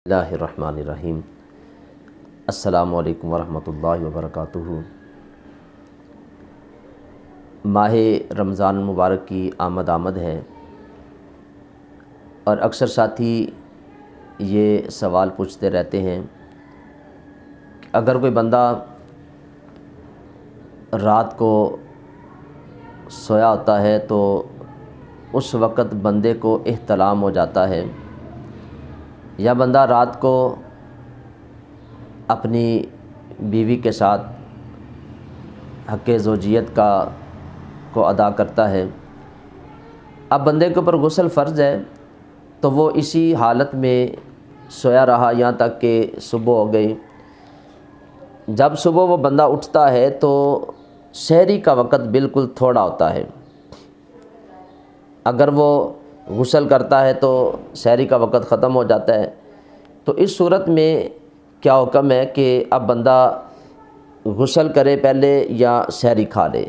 اللہ الرحمن الرحیم۔ السلام علیکم ورحمۃ اللہ وبرکاتہ۔ ماہ رمضان المبارک کی آمد ہے، اور اکثر ساتھی یہ سوال پوچھتے رہتے ہیں کہ اگر کوئی بندہ رات کو سویا ہوتا ہے تو اس وقت بندے کو احتلام ہو جاتا ہے، یا بندہ رات کو اپنی بیوی کے ساتھ حق زوجیت کو ادا کرتا ہے، اب بندے کے اوپر غسل فرض ہے تو وہ اسی حالت میں سویا رہا یہاں تک کہ صبح ہو گئی۔ جب صبح وہ بندہ اٹھتا ہے تو سحری کا وقت بالکل تھوڑا ہوتا ہے۔ اگر وہ غسل کرتا ہے تو سحری کا وقت ختم ہو جاتا ہے، تو اس صورت میں کیا حکم ہے کہ اب بندہ غسل کرے پہلے یا سحری کھا لے؟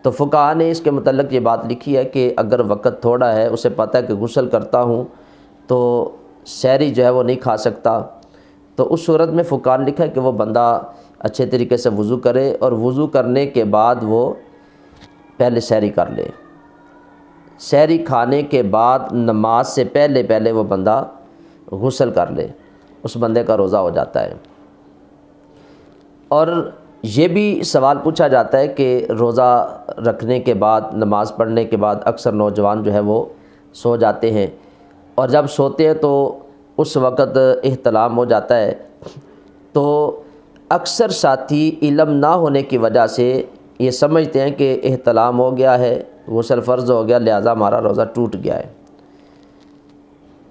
تو فقہاء نے اس کے متعلق یہ بات لکھی ہے کہ اگر وقت تھوڑا ہے، اسے پتہ ہے کہ غسل کرتا ہوں تو سحری جو ہے وہ نہیں کھا سکتا، تو اس صورت میں فقہاء نے لکھا ہے کہ وہ بندہ اچھے طریقے سے وضو کرے، اور وضو کرنے کے بعد وہ پہلے سحری کر لے۔ سحری کھانے کے بعد نماز سے پہلے وہ بندہ غسل کر لے، اس بندے کا روزہ ہو جاتا ہے۔ اور یہ بھی سوال پوچھا جاتا ہے کہ روزہ رکھنے کے بعد، نماز پڑھنے کے بعد اکثر نوجوان جو ہے وہ سو جاتے ہیں، اور جب سوتے ہیں تو اس وقت احتلام ہو جاتا ہے، تو اکثر ساتھی علم نہ ہونے کی وجہ سے یہ سمجھتے ہیں کہ احتلام ہو گیا ہے، غسل فرض ہو گیا، لہذا ہمارا روزہ ٹوٹ گیا ہے۔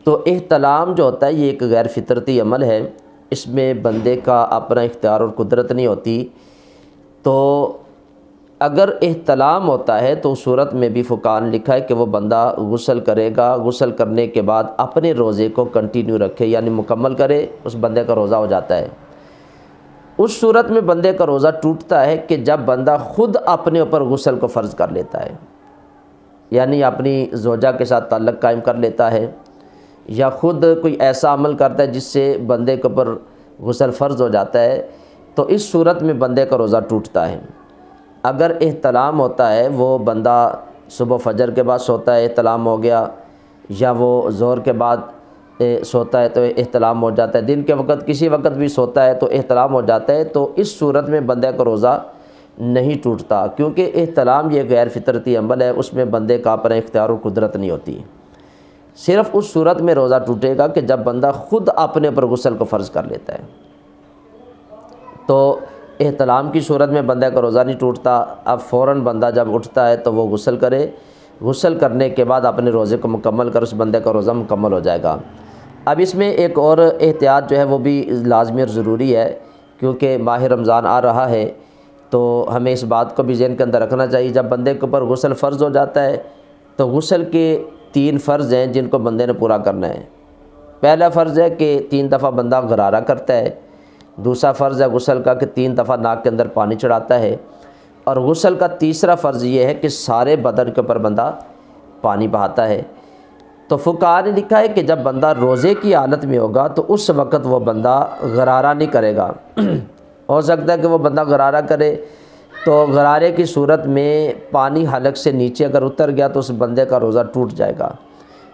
تو احتلام جو ہوتا ہے یہ ایک غیر فطرتی عمل ہے، اس میں بندے کا اپنا اختیار اور قدرت نہیں ہوتی۔ تو اگر احتلام ہوتا ہے تو اس صورت میں بھی فقہاء نے لکھا ہے کہ وہ بندہ غسل کرے گا، غسل کرنے کے بعد اپنے روزے کو کنٹینیو رکھے، یعنی مکمل کرے، اس بندے کا روزہ ہو جاتا ہے۔ اس صورت میں بندے کا روزہ ٹوٹتا ہے کہ جب بندہ خود اپنے اوپر غسل کو فرض کر لیتا ہے، یعنی اپنی زوجہ کے ساتھ تعلق قائم کر لیتا ہے، یا خود کوئی ایسا عمل کرتا ہے جس سے بندے کے اوپر غسل فرض ہو جاتا ہے، تو اس صورت میں بندے کا روزہ ٹوٹتا ہے۔ اگر احتلام ہوتا ہے، وہ بندہ صبح فجر کے بعد سوتا ہے، احتلام ہو گیا، یا وہ ظہر کے بعد سوتا ہے تو احتلام ہو جاتا ہے، دن کے وقت کسی وقت بھی سوتا ہے تو احتلام ہو جاتا ہے، تو اس صورت میں بندے کا روزہ نہیں ٹوٹتا، کیونکہ احتلام یہ غیر فطرتی عمل ہے، اس میں بندے کا اپنا اختیار و قدرت نہیں ہوتی۔ صرف اس صورت میں روزہ ٹوٹے گا کہ جب بندہ خود اپنے پر غسل کو فرض کر لیتا ہے۔ تو احتلام کی صورت میں بندے کا روزہ نہیں ٹوٹتا، اب فوراً بندہ جب اٹھتا ہے تو وہ غسل کرے، غسل کرنے کے بعد اپنے روزے کو مکمل کر، اس بندے کا روزہ مکمل ہو جائے گا۔ اب اس میں ایک اور احتیاط جو ہے وہ بھی لازمی اور ضروری ہے، کیونکہ ماہ رمضان آ رہا ہے، تو ہمیں اس بات کو بھی ذہن کے اندر رکھنا چاہیے، جب بندے کے اوپر غسل فرض ہو جاتا ہے تو غسل کے 3 فرض ہیں جن کو بندے نے پورا کرنا ہے۔ پہلا فرض ہے کہ 3 دفعہ بندہ غرارہ کرتا ہے، دوسرا فرض ہے غسل کا کہ 3 دفعہ ناک کے اندر پانی چڑھاتا ہے، اور غسل کا تیسرا فرض یہ ہے کہ سارے بدن کے اوپر بندہ پانی بہاتا ہے۔ تو فقہاء نے لکھا ہے کہ جب بندہ روزے کی حالت میں ہوگا تو اس وقت وہ بندہ غرارہ نہیں کرے گا۔ ہو سکتا ہے کہ وہ بندہ غرارہ کرے تو غرارے کی صورت میں پانی حلق سے نیچے اگر اتر گیا تو اس بندے کا روزہ ٹوٹ جائے گا۔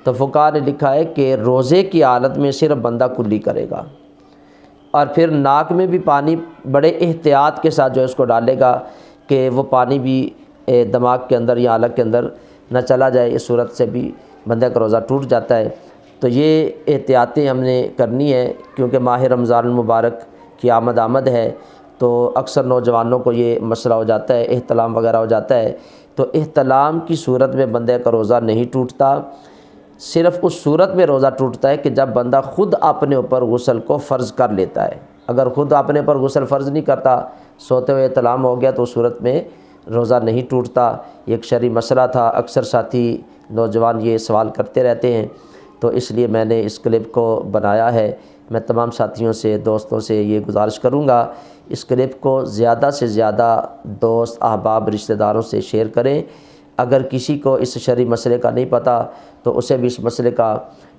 تو فقہاء نے لکھا ہے کہ روزے کی حالت میں صرف بندہ کلی کرے گا، اور پھر ناک میں بھی پانی بڑے احتیاط کے ساتھ جو ہے اس کو ڈالے گا کہ وہ پانی بھی دماغ کے اندر یا حلق کے اندر نہ چلا جائے، اس صورت سے بھی بندے کا روزہ ٹوٹ جاتا ہے۔ تو یہ احتیاطیں ہم نے کرنی ہے، کیونکہ ماہ رمضان المبارک کی آمد ہے، تو اکثر نوجوانوں کو یہ مسئلہ ہو جاتا ہے، احتلام وغیرہ ہو جاتا ہے۔ تو احتلام کی صورت میں بندے کا روزہ نہیں ٹوٹتا، صرف اس صورت میں روزہ ٹوٹتا ہے کہ جب بندہ خود اپنے اوپر غسل کو فرض کر لیتا ہے۔ اگر خود اپنے اوپر غسل فرض نہیں کرتا، سوتے ہوئے احتلام ہو گیا، تو اس صورت میں روزہ نہیں ٹوٹتا۔ یہ ایک شرعی مسئلہ تھا، اکثر ساتھی نوجوان یہ سوال کرتے رہتے ہیں، تو اس لیے میں نے اس کلپ کو بنایا ہے۔ میں تمام ساتھیوں سے، دوستوں سے یہ گزارش کروں گا، اس کلپ کو زیادہ سے زیادہ دوست، احباب، رشتہ داروں سے شیئر کریں۔ اگر کسی کو اس شرعی مسئلے کا نہیں پتہ تو اسے بھی اس مسئلے کا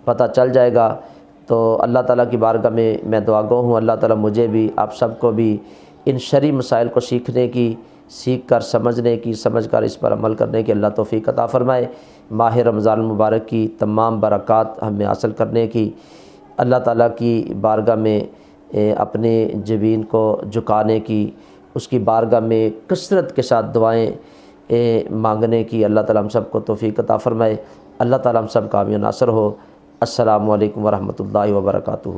پتہ چل جائے گا۔ تو اللہ تعالیٰ کی بارگاہ میں دعا گو ہوں، اللہ تعالیٰ مجھے بھی آپ سب کو بھی ان شرعی مسائل کو سیکھنے کی، سیکھ کر سمجھنے کی، سمجھ کر اس پر عمل کرنے کی اللہ توفیق عطا فرمائے۔ ماہ رمضان المبارک کی تمام برکات ہمیں حاصل کرنے کی اللہ تعالیٰ کی بارگاہ میں اپنے جبین کو جھکانے کی، اس کی بارگاہ میں کثرت کے ساتھ دعائیں مانگنے کی اللہ تعالیٰ ہم سب کو توفیق عطا فرمائے۔ اللہ تعالیٰ ہم سب کا حامی و ناصر ہو۔ السلام علیکم ورحمۃ اللہ وبرکاتہ۔